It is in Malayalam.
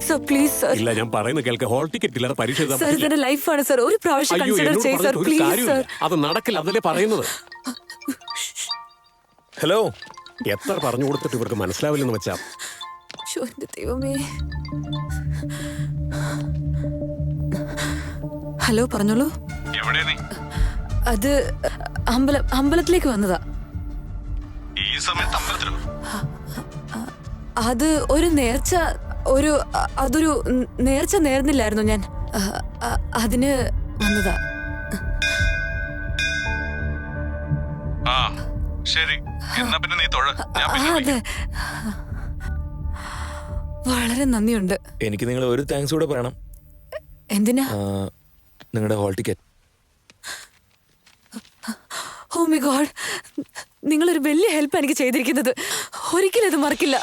Sir please sir. ഇല്ല, ഞാൻ പറയുന്നത് കേൾക്ക്. ഹോൾ ടിക്കറ്റ് ഇല്ലാതെ പരീക്ഷ എഴുതാൻ സർ പറ്റില്ല. ഇതെന്റെ ലൈഫാണ് സർ. ഒരു പ്രാവശ്യം അയ്യോ, കൺസിഡർ എന്നോട് ചെയ്യ് സർ പറഞ്ഞിട്ട് ഒരു പ്ലീസ് കാര്യമില്ല. സർ. അത് നടക്കില്ല, അതല്ലേ പറയുന്നത്. ഹലോ. എത്ര പറഞ്ഞു കൊടുത്തിട്ട് ഇവർക്ക് മനസ്സിലാവില്ലെന്ന് വെച്ചാ. ശ്ശോ, എന്റെ ദൈവമേ. ഹലോ, പറഞ്ഞോളൂ. എവിടെ നീ? അത് അമ്പലത്തിലേക്ക് വന്നതാ. ഈ സമയത്ത് അമ്പലത്തിലോ? അത് ഒരു നേർച്ച, അതൊരു നേർച്ച നേർന്നില്ലായിരുന്നു ഞാൻ. അതിന് വന്നതാ. ആ ശരി, എന്നാ പിന്നെ നീ തൊഴ. ഞാൻ പിന്നെ അതെ, വളരെ നന്ദിയുണ്ട്. എനിക്ക് നിങ്ങൾ ഒരു താങ്ക്സ് കൂടെ പറയണം. എന്തിനാ? നിങ്ങളുടെ hall ticket. Oh my god, നിങ്ങളൊരു വലിയ ഹെൽപ്പ് എനിക്ക് ചെയ്തിരിക്കുന്നത്. ഒരിക്കലും ഇത് മറക്കില്ല.